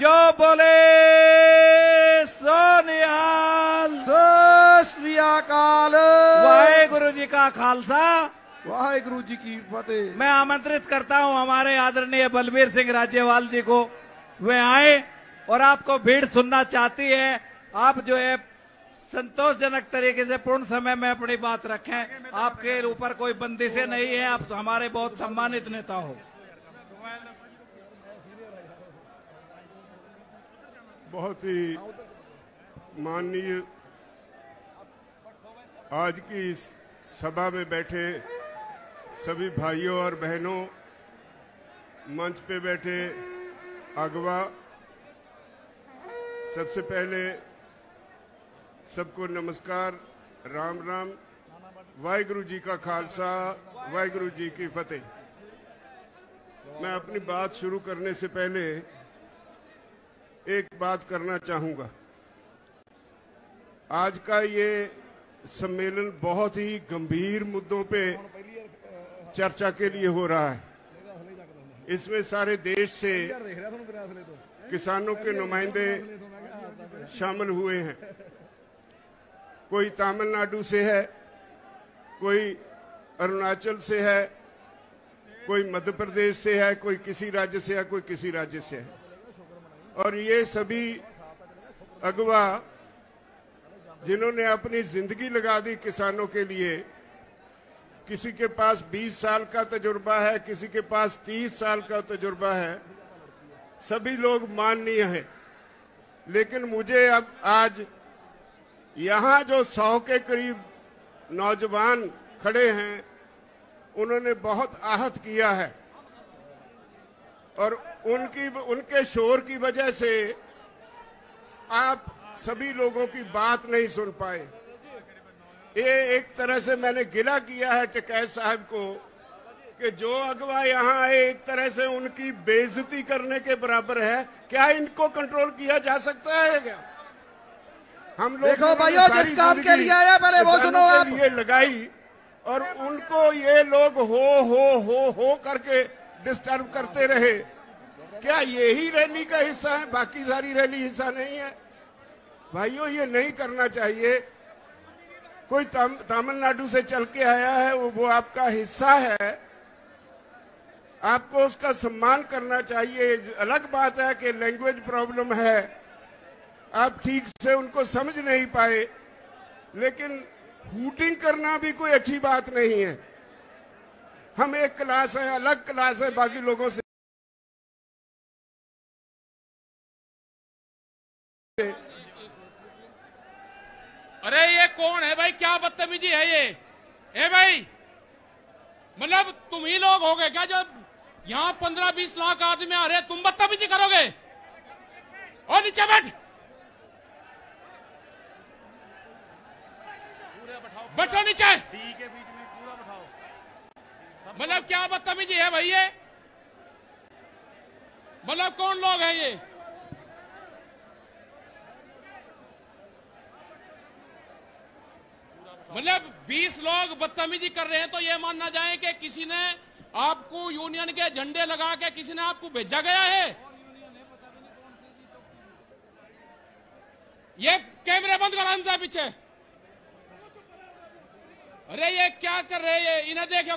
जो बोले सोनिहाल, सत श्री अकाल। वाहेगुरु जी का खालसा, वाहेगुरु जी की फतेह। मैं आमंत्रित करता हूं हमारे आदरणीय बलबीर सिंह राज्यवाल जी को, वे आए और आपको भीड़ सुनना चाहती है। आप जो है संतोषजनक तरीके से पूर्ण समय में अपनी बात रखें। आपके ऊपर कोई बंदिशें नहीं है, आप हमारे बहुत सम्मानित नेता हो। बहुत ही माननीय आज की इस सभा में बैठे सभी भाइयों और बहनों, मंच पे बैठे अगवा, सबसे पहले सबको नमस्कार, राम राम, वाहिगुरु जी का खालसा, वाहिगुरु जी की फतेह। मैं अपनी बात शुरू करने से पहले एक बात करना चाहूंगा। आज का ये सम्मेलन बहुत ही गंभीर मुद्दों पे चर्चा के लिए हो रहा है। इसमें सारे देश से किसानों के नुमाइंदे शामिल हुए हैं। कोई तमिलनाडु से है, कोई अरुणाचल से है, कोई मध्य प्रदेश से है, कोई किसी राज्य से है, कोई किसी राज्य से है। और ये सभी अगवा जिन्होंने अपनी जिंदगी लगा दी किसानों के लिए, किसी के पास 20 साल का तजुर्बा है, किसी के पास 30 साल का तजुर्बा है, सभी लोग माननीय हैं। लेकिन मुझे अब आज यहाँ जो 100 के करीब नौजवान खड़े हैं, उन्होंने बहुत आहत किया है और उनके शोर की वजह से आप सभी लोगों की बात नहीं सुन पाए। ये एक तरह से मैंने गिला किया है टिकैत साहब को कि जो अगवा यहाँ आए एक तरह से उनकी बेइज्जती करने के बराबर है। क्या इनको कंट्रोल किया जा सकता है क्या? हम लोग देखो भाइयों, जिस काम के लिए आया पहले वो सुनो आप। ये लगाई और उनको ये लोग हो करके डिस्टर्ब करते रहे। क्या यही रैली का हिस्सा है? बाकी सारी रैली हिस्सा नहीं है? भाइयों, ये नहीं करना चाहिए। कोई तमिलनाडु से चल के आया है, वो आपका हिस्सा है, आपको उसका सम्मान करना चाहिए। अलग बात है कि लैंग्वेज प्रॉब्लम है, आप ठीक से उनको समझ नहीं पाए, लेकिन हूटिंग करना भी कोई अच्छी बात नहीं है। हम एक क्लास है, अलग क्लास है बाकी लोगों से। अरे ये कौन है भाई? क्या बदतमीजी है ये? ए भाई, मतलब तुम ही लोग हो गए क्या जो यहाँ 15-20 लाख आदमी आ रहे हैं, तुम बदतमीजी करोगे? और नीचे बैठ, बैठो नीचे। मतलब क्या बदतमीजी है भाई ये? मतलब कौन लोग हैं ये? मतलब 20 लोग बदतमीजी कर रहे हैं तो ये मानना जाए कि किसी ने आपको यूनियन के झंडे लगा के किसी ने आपको भेजा गया है? ये कैमरे बंद करो इनसे पीछे। अरे ये क्या कर रहे हैं? इन्हें देखो,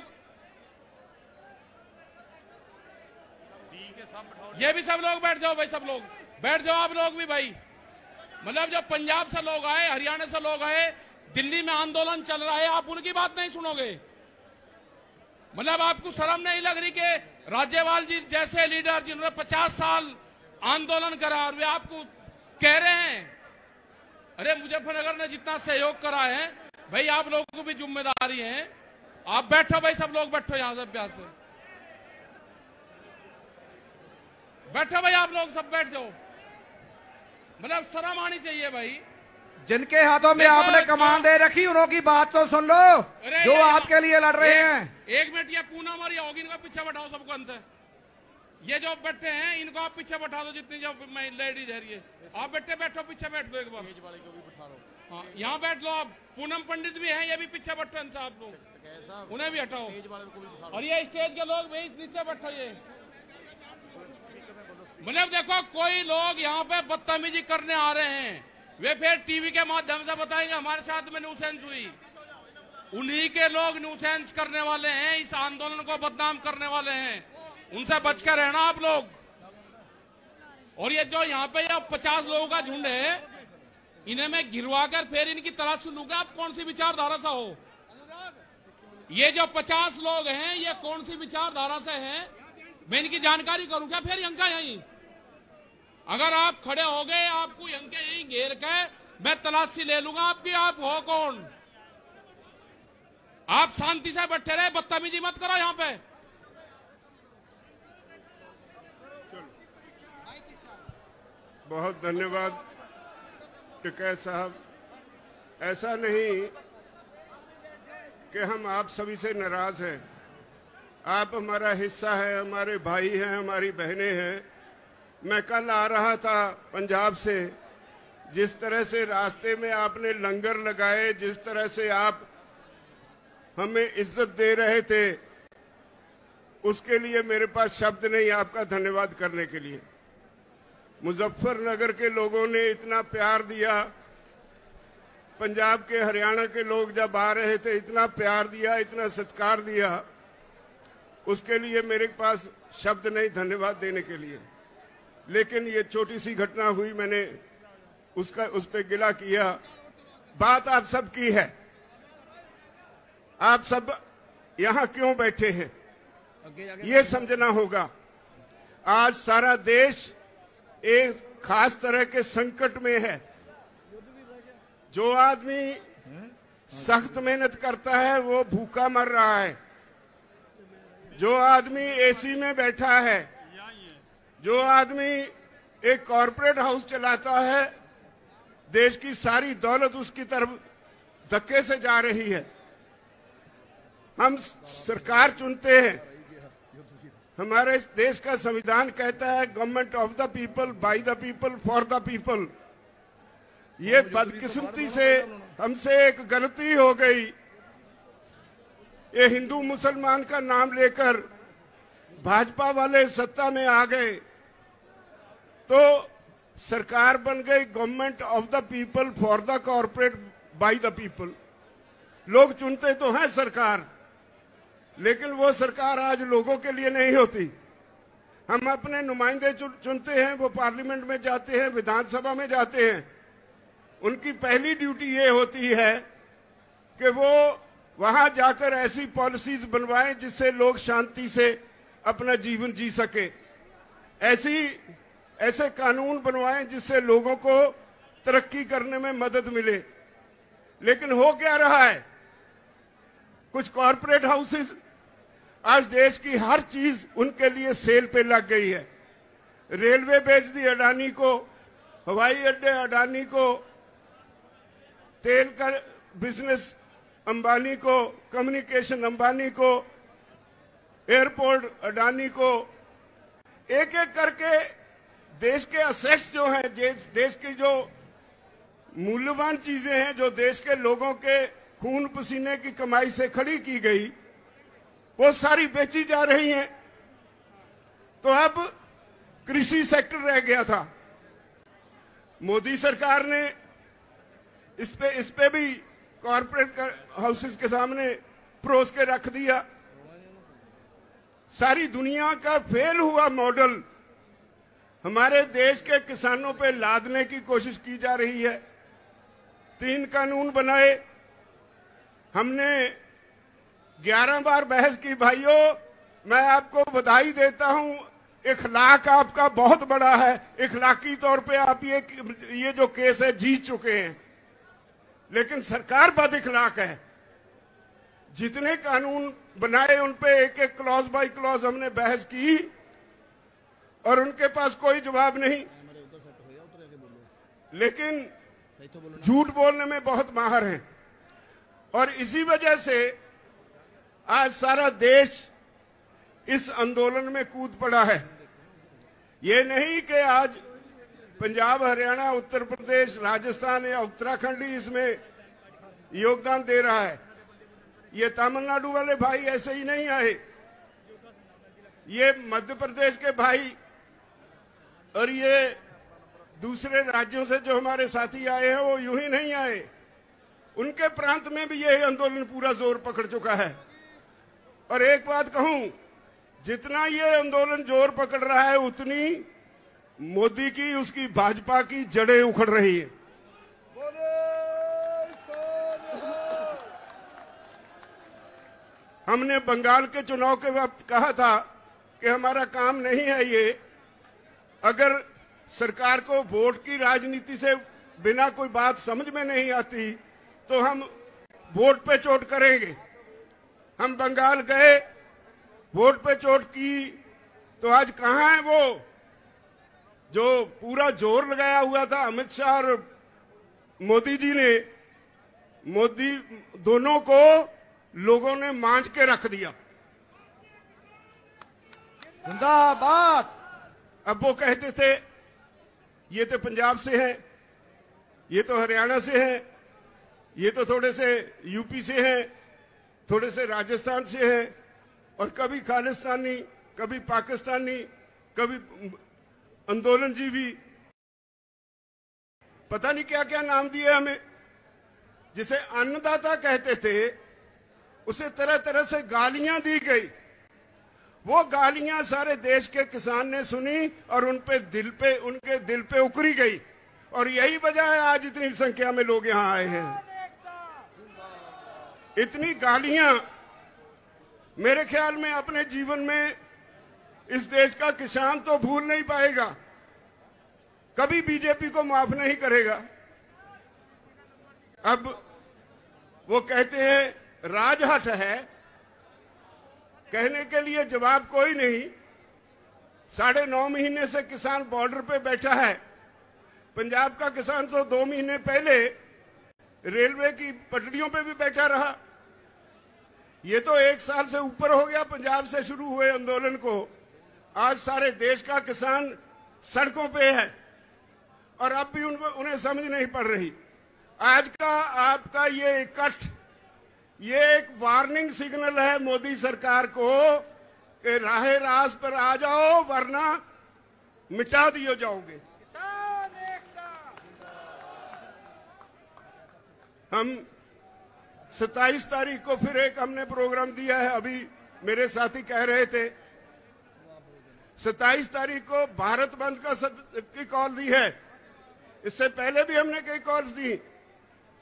ये भी सब लोग बैठ जाओ भाई, सब लोग बैठ जाओ, आप लोग भी भाई। मतलब जो पंजाब से लोग आए, हरियाणा से लोग आए, दिल्ली में आंदोलन चल रहा है, आप उनकी बात नहीं सुनोगे? मतलब आपको शर्म नहीं लग रही कि राज्यपाल जी जैसे लीडर जिन्होंने 50 साल आंदोलन करा और वे आपको कह रहे हैं? अरे मुजफ्फरनगर ने जितना सहयोग करा है भाई, आप लोगों को भी जिम्मेदारी है। आप बैठो भाई, सब लोग बैठो, यहां से प्यार से बैठो भाई, आप लोग सब बैठ जाओ। मतलब शर्म आनी चाहिए भाई। जिनके हाथों में आपने कमान दे रखी, उनकी बात तो सुन लो, जो आपके लिए लड़ रहे हैं। एक मिनट, ये पूनम और ये होगी, इनको पीछे बैठाओ सबको। इनसे ये जो बैठे हैं इनको आप पीछे बैठा दो, जितनी जो लेडीज है ये आप बैठो, पीछे बैठ दो एक बार। वाले को भी बैठा लो, हाँ यहाँ बैठ लो आप। पूनम पंडित भी हैं, ये भी पीछे बैठो इनसे, आप लोग उन्हें भी हटाओ। और ये स्टेज के लोग भी नीचे बैठो। ये मतलब देखो, कोई लोग यहाँ पे बदतमीजी करने आ रहे हैं, वे फिर टीवी के माध्यम से बताएंगे हमारे साथ में न्यूसेंस हुई। उन्हीं के लोग न्यूसेंस करने वाले हैं, इस आंदोलन को बदनाम करने वाले हैं, उनसे बच कर रहना आप लोग। और ये जो यहाँ पे 50 लोगों का झुंड है, इन्हें मैं गिरवा कर फिर इनकी तलाश लूंगा आप कौन सी विचारधारा से हो। ये जो 50 लोग हैं, ये कौन सी विचारधारा से हैं, मैं इनकी जानकारी करूं क्या फिर यंका यहीं? अगर आप खड़े हो गए, आपको यंके यहीं घेर के मैं तलाशी ले लूंगा आपकी, आप हो कौन? आप शांति से बैठे रहे, बदतमीजी मत करो यहाँ पे। बहुत धन्यवाद टिकैत साहब। ऐसा नहीं कि हम आप सभी से नाराज हैं, आप हमारा हिस्सा है, हमारे भाई हैं, हमारी बहनें हैं। मैं कल आ रहा था पंजाब से, जिस तरह से रास्ते में आपने लंगर लगाए, जिस तरह से आप हमें इज्जत दे रहे थे, उसके लिए मेरे पास शब्द नहीं आपका धन्यवाद करने के लिए। मुजफ्फरनगर के लोगों ने इतना प्यार दिया, पंजाब के, हरियाणा के लोग जब आ रहे थे इतना प्यार दिया, इतना सत्कार दिया, उसके लिए मेरे पास शब्द नहीं धन्यवाद देने के लिए। लेकिन ये छोटी सी घटना हुई, मैंने उस पे गिला किया। बात आप सब की है, आप सब यहां क्यों बैठे हैं ये समझना होगा। आज सारा देश एक खास तरह के संकट में है। जो आदमी सख्त मेहनत करता है वो भूखा मर रहा है, जो आदमी एसी में बैठा है, जो आदमी एक कॉरपोरेट हाउस चलाता है, देश की सारी दौलत उसकी तरफ धक्के से जा रही है। हम सरकार चुनते हैं, हमारे देश का संविधान कहता है government of the people, by the people, for the people. ये बदकिस्मती से हमसे एक गलती हो गई, ये हिंदू मुसलमान का नाम लेकर भाजपा वाले सत्ता में आ गए तो सरकार बन गई government of the people, for the corporate, by the people. लोग चुनते तो हैं सरकार, लेकिन वो सरकार आज लोगों के लिए नहीं होती। हम अपने नुमाइंदे चुनते हैं, वो पार्लियामेंट में जाते हैं, विधानसभा में जाते हैं। उनकी पहली ड्यूटी ये होती है कि वो वहां जाकर ऐसी पॉलिसीज बनवाएं जिससे लोग शांति से अपना जीवन जी सके, ऐसे कानून बनवाएं जिससे लोगों को तरक्की करने में मदद मिले। लेकिन हो क्या रहा है, कुछ कॉरपोरेट हाउसेस, आज देश की हर चीज उनके लिए सेल पे लग गई है। रेलवे बेच दी अडानी को, हवाई अड्डे अडानी को, तेल का बिजनेस अंबानी को, कम्युनिकेशन अंबानी को, एयरपोर्ट अडानी को। एक एक करके देश के असेट्स जो हैं, देश की जो मूल्यवान चीजें हैं, जो देश के लोगों के खून पसीने की कमाई से खड़ी की गई, वो सारी बेची जा रही हैं। तो अब कृषि सेक्टर रह गया था। मोदी सरकार ने इस पे भी कॉरपोरेट हाउसेस के सामने परोस के रख दिया। सारी दुनिया का फेल हुआ मॉडल हमारे देश के किसानों पे लादने की कोशिश की जा रही है। 3 कानून बनाए, हमने 11 बार बहस की। भाइयों, मैं आपको बधाई देता हूं, इखलाक आपका बहुत बड़ा है। इखलाकी तौर पे आप ये जो केस है जीत चुके हैं, लेकिन सरकार बद इखलाक है। जितने कानून बनाए उन पे एक एक क्लॉज बाय क्लॉज हमने बहस की और उनके पास कोई जवाब नहीं, लेकिन झूठ बोलने में बहुत माहिर हैं। और इसी वजह से आज सारा देश इस आंदोलन में कूद पड़ा है। ये नहीं कि आज पंजाब, हरियाणा, उत्तर प्रदेश, राजस्थान या उत्तराखंड ही इसमें योगदान दे रहा है। ये तमिलनाडु वाले भाई ऐसे ही नहीं आए, ये मध्य प्रदेश के भाई, और ये दूसरे राज्यों से जो हमारे साथी आए हैं वो यूं ही नहीं आए, उनके प्रांत में भी ये आंदोलन पूरा जोर पकड़ चुका है। और एक बात कहूं, जितना ये आंदोलन जोर पकड़ रहा है उतनी मोदी की, उसकी भाजपा की जड़ें उखड़ रही है। हमने बंगाल के चुनाव के वक्त कहा था कि हमारा काम नहीं है ये, अगर सरकार को वोट की राजनीति से बिना कोई बात समझ में नहीं आती तो हम वोट पे चोट करेंगे। हम बंगाल गए, वोट पे चोट की, तो आज कहां है वो जो पूरा जोर लगाया हुआ था अमित शाह और मोदी जी ने? मोदी दोनों को लोगों ने मांझ के रख दिया। जिंदाबाद। अब वो कहते थे ये तो पंजाब से हैं, ये तो हरियाणा से हैं, ये तो थोड़े से यूपी से हैं, थोड़े से राजस्थान से हैं, और कभी खालिस्तानी, कभी पाकिस्तानी, कभी आंदोलन जीवी, पता नहीं क्या क्या नाम दिए हमें। जिसे अन्नदाता कहते थे उसे तरह तरह से गालियां दी गई। वो गालियां सारे देश के किसान ने सुनी और उनके दिल पे उकरी गई, और यही वजह है आज इतनी संख्या में लोग यहां आए हैं। इतनी गालियां मेरे ख्याल में अपने जीवन में इस देश का किसान तो भूल नहीं पाएगा, कभी बीजेपी को माफ नहीं करेगा। अब वो कहते हैं राजहट है, कहने के लिए जवाब कोई नहीं। 9.5 महीने से किसान बॉर्डर पे बैठा है। पंजाब का किसान तो 2 महीने पहले रेलवे की पटरियों पे भी बैठा रहा। ये तो 1 साल से ऊपर हो गया पंजाब से शुरू हुए आंदोलन को। आज सारे देश का किसान सड़कों पे है और अब भी उन्हें समझ नहीं पड़ रही। आज का आपका ये इकट्ठ, ये एक वार्निंग सिग्नल है मोदी सरकार को कि राहे रास पर आ जाओ वरना मिटा दिए जाओगे। हम 27 तारीख को फिर एक हमने प्रोग्राम दिया है, अभी मेरे साथी कह रहे थे 27 तारीख को भारत बंद की कॉल दी है। इससे पहले भी हमने कई कॉल्स दी।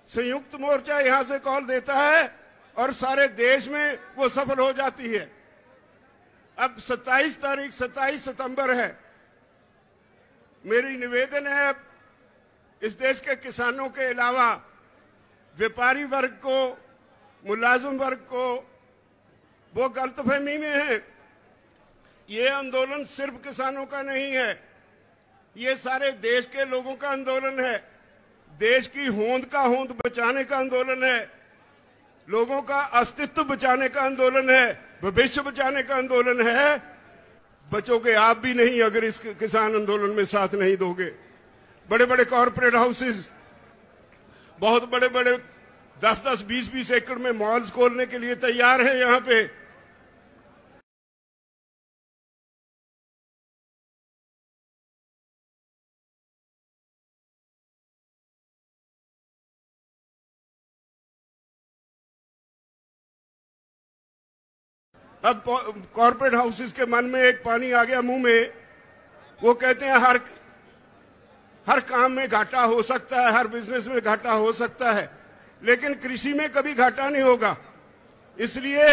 संयुक्त मोर्चा यहां से कॉल देता है और सारे देश में वो सफल हो जाती है। अब 27 सितंबर है। मेरी निवेदन है इस देश के किसानों के अलावा व्यापारी वर्ग को, मुलाजिम वर्ग को, वो गलतफहमी में है। ये आंदोलन सिर्फ किसानों का नहीं है, ये सारे देश के लोगों का आंदोलन है। देश की होंद का होंद बचाने का आंदोलन है, लोगों का अस्तित्व बचाने का आंदोलन है, भविष्य बचाने का आंदोलन है। बचोगे आप भी नहीं अगर इस किसान आंदोलन में साथ नहीं दोगे। बड़े बड़े कॉर्पोरेट हाउसेस, बहुत बड़े बड़े 10-10, 20-20 एकड़ में मॉल्स खोलने के लिए तैयार हैं यहां पे। अब कॉर्पोरेट हाउसेस के मन में एक पानी आ गया मुंह में। वो कहते हैं हर काम में घाटा हो सकता है, हर बिजनेस में घाटा हो सकता है, लेकिन कृषि में कभी घाटा नहीं होगा। इसलिए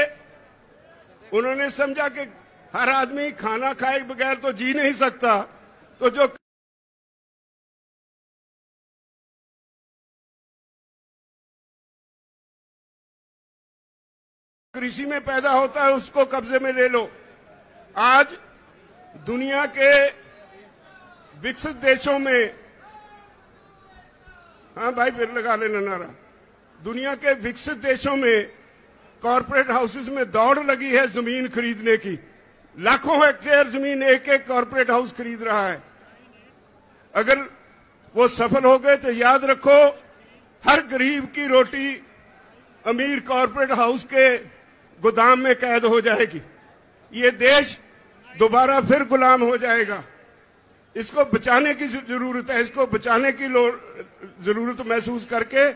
उन्होंने समझा कि हर आदमी खाना खाए बगैर तो जी नहीं सकता, तो जो कृषि में पैदा होता है उसको कब्जे में ले लो। आज दुनिया के विकसित देशों में, हाँ भाई फिर लगा लेना नारा, दुनिया के विकसित देशों में कॉर्पोरेट हाउसेस में दौड़ लगी है जमीन खरीदने की। लाखों हेक्टेयर जमीन एक एक कॉर्पोरेट हाउस खरीद रहा है। अगर वो सफल हो गए तो याद रखो हर गरीब की रोटी अमीर कॉर्पोरेट हाउस के गोदाम में कैद हो जाएगी। ये देश दोबारा फिर गुलाम हो जाएगा। इसको बचाने की जरूरत है, इसको बचाने की जरूरत महसूस करके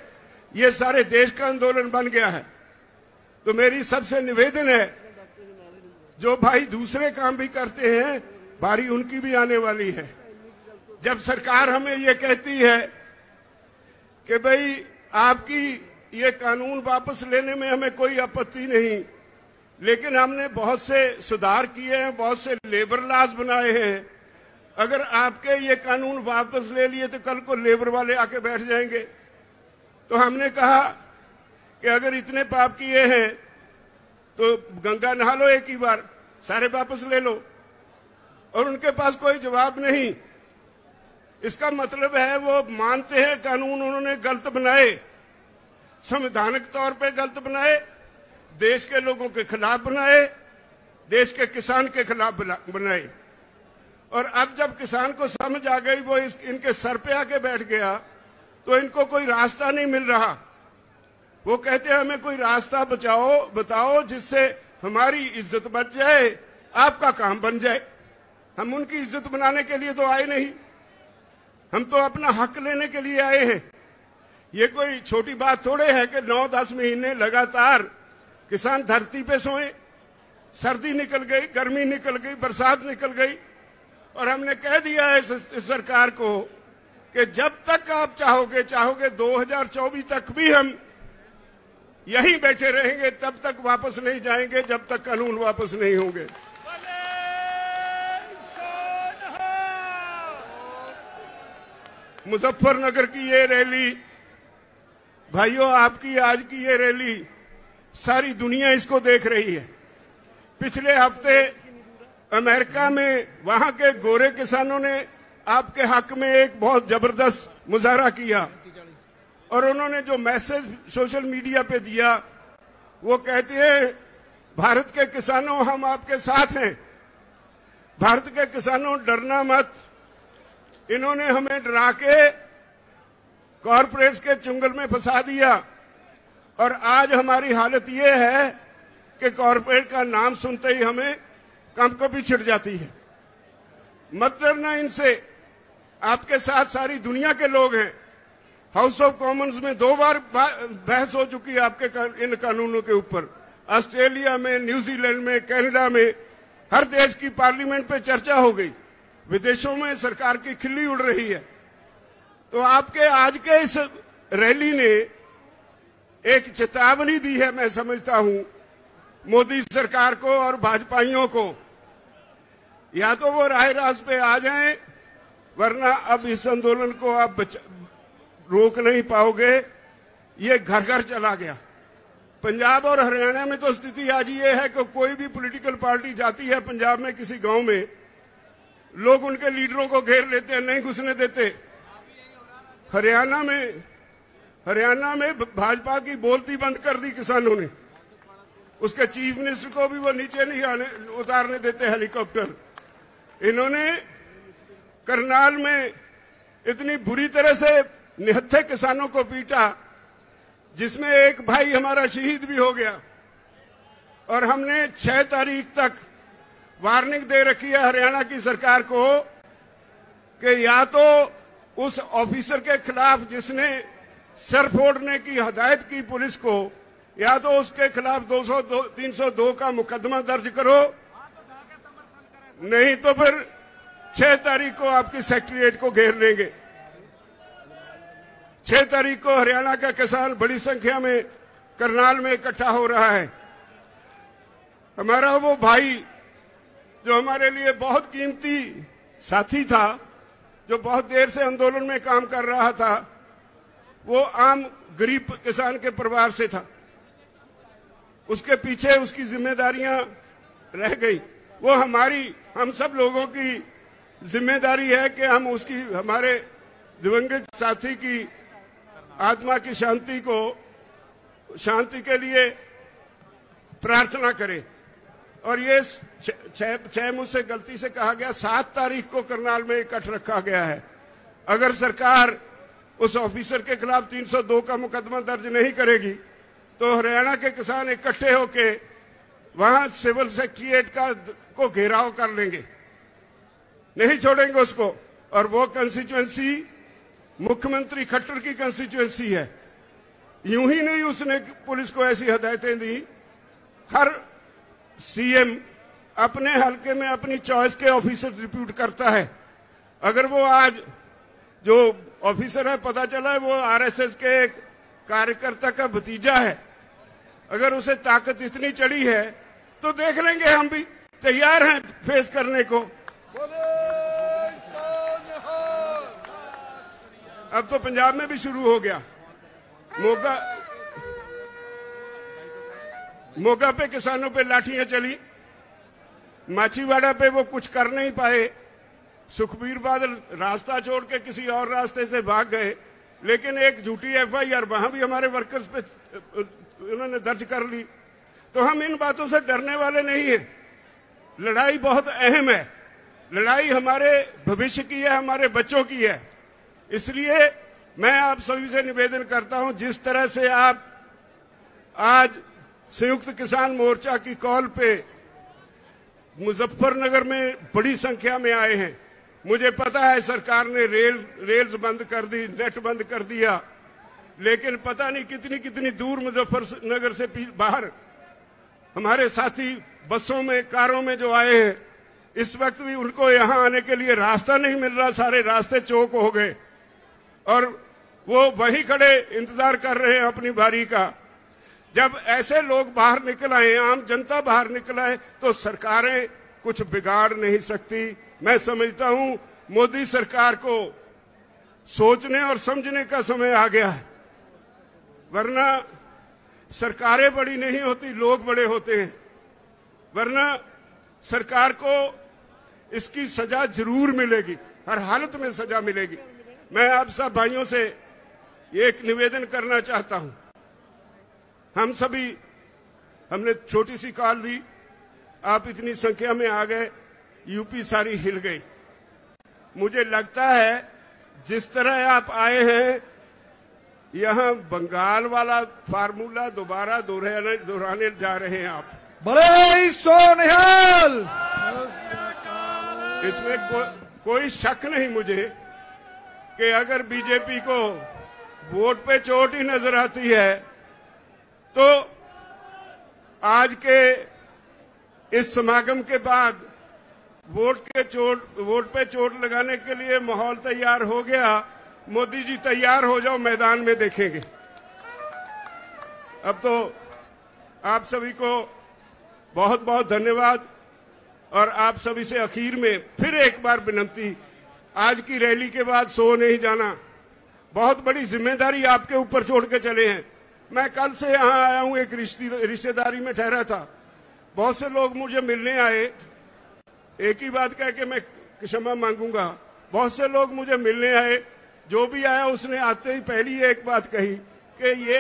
ये सारे देश का आंदोलन बन गया है। तो मेरी सबसे निवेदन है, जो भाई दूसरे काम भी करते हैं, बारी उनकी भी आने वाली है। जब सरकार हमें ये कहती है कि भाई आपकी ये कानून वापस लेने में हमें कोई आपत्ति नहीं, लेकिन हमने बहुत से सुधार किए हैं, बहुत से लेबर लॉज बनाए हैं, अगर आपके ये कानून वापस ले लिए तो कल को लेबर वाले आके बैठ जाएंगे। तो हमने कहा कि अगर इतने पाप किए हैं तो गंगा नहा लो एक ही बार, सारे वापस ले लो। और उनके पास कोई जवाब नहीं। इसका मतलब है वो मानते हैं कानून उन्होंने गलत बनाए, संवैधानिक तौर पे गलत बनाए, देश के लोगों के खिलाफ बनाए, देश के किसान के खिलाफ बनाए। और अब जब किसान को समझ आ गई, वो इनके सर पे आके बैठ गया, तो इनको कोई रास्ता नहीं मिल रहा। वो कहते हैं हमें कोई रास्ता बताओ जिससे हमारी इज्जत बच जाए, आपका काम बन जाए। हम उनकी इज्जत बनाने के लिए तो आए नहीं, हम तो अपना हक लेने के लिए आए हैं। ये कोई छोटी बात थोड़े है कि 9-10 महीने लगातार किसान धरती पे सोए, सर्दी निकल गई, गर्मी निकल गई, बरसात निकल गई, और हमने कह दिया है इस सरकार को कि जब तक आप चाहोगे 2024 तक भी हम यहीं बैठे रहेंगे, तब तक वापस नहीं जाएंगे, जब तक कानून वापस नहीं होंगे। मुजफ्फरनगर की ये रैली, भाइयों, आपकी आज की ये रैली सारी दुनिया इसको देख रही है। पिछले हफ्ते अमेरिका में वहां के गोरे किसानों ने आपके हक में एक बहुत जबरदस्त मुजाहरा किया, और उन्होंने जो मैसेज सोशल मीडिया पे दिया, वो कहते हैं भारत के किसानों हम आपके साथ हैं, भारत के किसानों डरना मत। इन्होंने हमें डरा के कॉरपोरेट्स के चुंगल में फंसा दिया, और आज हमारी हालत ये है कि कॉरपोरेट का नाम सुनते ही हमें कंपकपी छिड़ जाती है। मत डरना इनसे, आपके साथ सारी दुनिया के लोग हैं। हाउस ऑफ कॉमन्स में 2 बार बहस हो चुकी है आपके इन कानूनों के ऊपर। ऑस्ट्रेलिया में, न्यूजीलैंड में, कनाडा में, हर देश की पार्लियामेंट पे चर्चा हो गई। विदेशों में सरकार की खिल्ली उड़ रही है। तो आपके आज के इस रैली ने एक चेतावनी दी है, मैं समझता हूं, मोदी सरकार को और भाजपाइयों को। या तो वो राह रास्त पे आ जाएं, वरना अब इस आंदोलन को आप रोक नहीं पाओगे। ये घर घर चला गया। पंजाब और हरियाणा में तो स्थिति आज ये है कि कोई भी पॉलिटिकल पार्टी जाती है पंजाब में किसी गांव में, लोग उनके लीडरों को घेर लेते हैं, नहीं घुसने देते। हरियाणा में भाजपा की बोलती बंद कर दी किसानों ने। उसके चीफ मिनिस्टर को भी वो नीचे नहीं उतारने देते हेलीकॉप्टर। इन्होंने करनाल में इतनी बुरी तरह से निहत्थे किसानों को पीटा, जिसमें एक भाई हमारा शहीद भी हो गया। और हमने 6 तारीख तक वार्निंग दे रखी है हरियाणा की सरकार को कि या तो उस ऑफिसर के खिलाफ जिसने सर फोड़ने की हदायत की पुलिस को, या तो उसके खिलाफ 302 का मुकदमा दर्ज करो, नहीं तो फिर 6 तारीख को आपकी सेक्रेटेरिएट को घेर लेंगे। 6 तारीख को हरियाणा का किसान बड़ी संख्या में करनाल में इकट्ठा हो रहा है। हमारा वो भाई जो हमारे लिए बहुत कीमती साथी था, जो बहुत देर से आंदोलन में काम कर रहा था, वो आम गरीब किसान के परिवार से था। उसके पीछे उसकी जिम्मेदारियां रह गई। वो हम सब लोगों की जिम्मेदारी है कि हम उसकी, हमारे दिवंगत साथी की आत्मा की शांति के लिए प्रार्थना करें। और ये 6 मुझसे गलती से कहा गया, 7 तारीख को करनाल में इकट्ठ रखा गया है। अगर सरकार उस ऑफिसर के खिलाफ 302 का मुकदमा दर्ज नहीं करेगी तो हरियाणा के किसान इकट्ठे होके वहां सिविल सेक्रेटेरिएट को घेराव कर लेंगे। नहीं छोड़ेंगे उसको। और वो कंस्टिट्यूएंसी मुख्यमंत्री खट्टर की कंस्टिट्यूएंसी है। यूं ही नहीं उसने पुलिस को ऐसी हदायतें दी। हर सीएम अपने हलके में अपनी चॉइस के ऑफिसर रिक्रूट करता है। अगर वो आज जो ऑफिसर है पता चला है वो आरएसएस के एक कार्यकर्ता का भतीजा है, अगर उसे ताकत इतनी चढ़ी है तो देख लेंगे, हम भी तैयार हैं फेस करने को। अब तो पंजाब में भी शुरू हो गया। मोगा पे किसानों पे लाठियां चली, माछीवाड़ा पे वो कुछ कर नहीं पाए। सुखबीर बादल रास्ता छोड़ के किसी और रास्ते से भाग गए, लेकिन एक झूठी एफआईआर वहां भी हमारे वर्कर्स पे उन्होंने दर्ज कर ली। तो हम इन बातों से डरने वाले नहीं हैं। लड़ाई बहुत अहम है, लड़ाई हमारे भविष्य की है, हमारे बच्चों की है। इसलिए मैं आप सभी से निवेदन करता हूं, जिस तरह से आप आज संयुक्त किसान मोर्चा की कॉल पे मुजफ्फरनगर में बड़ी संख्या में आए हैं। मुझे पता है सरकार ने रेल्स बंद कर दी, नेट बंद कर दिया, लेकिन पता नहीं कितनी कितनी दूर मुजफ्फरनगर से बाहर हमारे साथी बसों में, कारों में जो आए हैं, इस वक्त भी उनको यहां आने के लिए रास्ता नहीं मिल रहा। सारे रास्ते चौक हो गए और वो वहीं खड़े इंतजार कर रहे हैं अपनी बारी का। जब ऐसे लोग बाहर निकल आए, आम जनता बाहर निकल आए, तो सरकारें कुछ बिगाड़ नहीं सकती। मैं समझता हूं मोदी सरकार को सोचने और समझने का समय आ गया है, वरना सरकारें बड़ी नहीं होती, लोग बड़े होते हैं। वरना सरकार को इसकी सजा जरूर मिलेगी, हर हालत में सजा मिलेगी। मैं आप सब भाइयों से एक निवेदन करना चाहता हूं। हम सभी, हमने छोटी सी कॉल दी, आप इतनी संख्या में आ गए, यूपी सारी हिल गई। मुझे लगता है जिस तरह आप आए हैं, यहां बंगाल वाला फार्मूला दोबारा दोहराने जा रहे हैं आप। बड़े सोनिहाल, इसमें कोई शक नहीं मुझे कि अगर बीजेपी को वोट पे चोट ही नजर आती है तो आज के इस समागम के बाद वोट पे चोट लगाने के लिए माहौल तैयार हो गया। मोदी जी तैयार हो जाओ, मैदान में देखेंगे। अब तो आप सभी को बहुत बहुत धन्यवाद। और आप सभी से आखिर में फिर एक बार विनती, आज की रैली के बाद सो नहीं जाना। बहुत बड़ी जिम्मेदारी आपके ऊपर छोड़ के चले हैं। मैं कल से यहां आया हूं, एक रिश्तेदारी में ठहरा था। बहुत से लोग मुझे मिलने आए, एक ही बात कह के मैं क्षमा मांगूंगा। बहुत से लोग मुझे मिलने आए, जो भी आया उसने आते ही पहली एक बात कही कि ये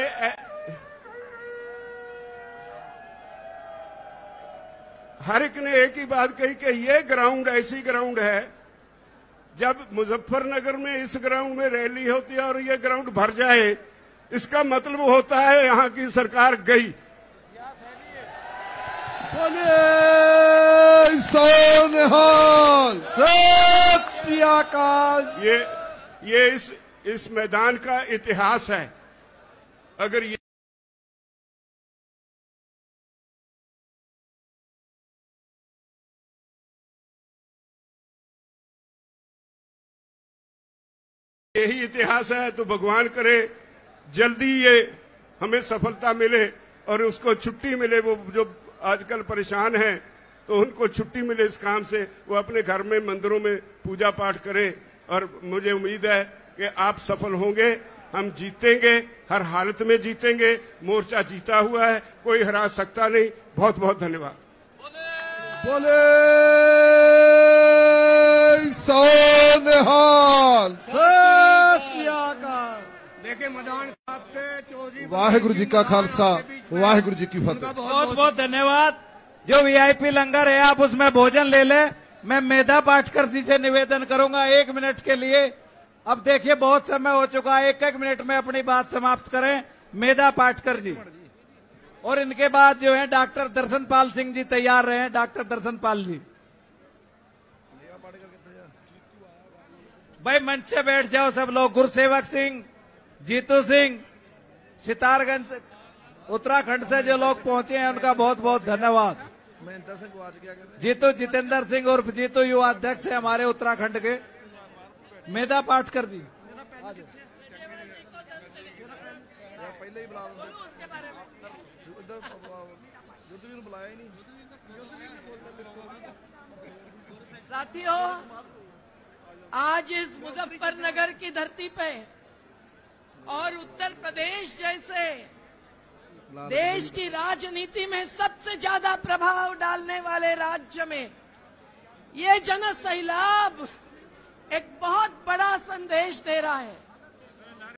हर एक ने एक ही बात कही कि ये ग्राउंड ऐसी ग्राउंड है, जब मुजफ्फरनगर में इस ग्राउंड में रैली होती है और ये ग्राउंड भर जाए, इसका मतलब होता है यहां की सरकार गई। बोले सोनिहाल, सत श्री अकाल। ये इस मैदान का इतिहास है। अगर यही इतिहास है तो भगवान करे जल्दी ये हमें सफलता मिले और उसको छुट्टी मिले। वो जो आजकल परेशान हैं तो उनको छुट्टी मिले इस काम से, वो अपने घर में मंदिरों में पूजा पाठ करें। और मुझे उम्मीद है कि आप सफल होंगे, हम जीतेंगे, हर हालत में जीतेंगे। मोर्चा जीता हुआ है, कोई हरा सकता नहीं। बहुत बहुत धन्यवाद। बोले सोनिहाल, देखिए मैदान आपसे वाहिगुरु जी का खालसा, वाहिगुरु जी की फतेह। बहुत बहुत धन्यवाद। जो वीआईपी लंगर है आप उसमें भोजन ले ले। मैं मेधा पाटकर जी से निवेदन करूंगा 1 मिनट के लिए। अब देखिए बहुत समय हो चुका है, 1-1 मिनट में अपनी बात समाप्त करें। मेधा पाटकर जी, और इनके बाद जो है डॉक्टर दर्शन पाल सिंह जी तैयार रहे। डॉक्टर दर्शन पाल जी। भाई मंच से बैठ जाओ सब लोग। गुरसेवक सिंह, जीतू सिंह, सितारगंज उत्तराखंड से जो लोग पहुंचे हैं उनका बहुत बहुत धन्यवाद। जीतू जितेंद्र सिंह उर्फ जीतू युवा अध्यक्ष है हमारे उत्तराखंड के। मेधा पाटकर जी पहले ही बुला बुलाया ही नहीं। साथियों, आज इस मुजफ्फरनगर की धरती पे और उत्तर प्रदेश जैसे देश की राजनीति में सबसे ज्यादा प्रभाव डालने वाले राज्य में ये जन सैलाब एक बहुत बड़ा संदेश दे रहा है।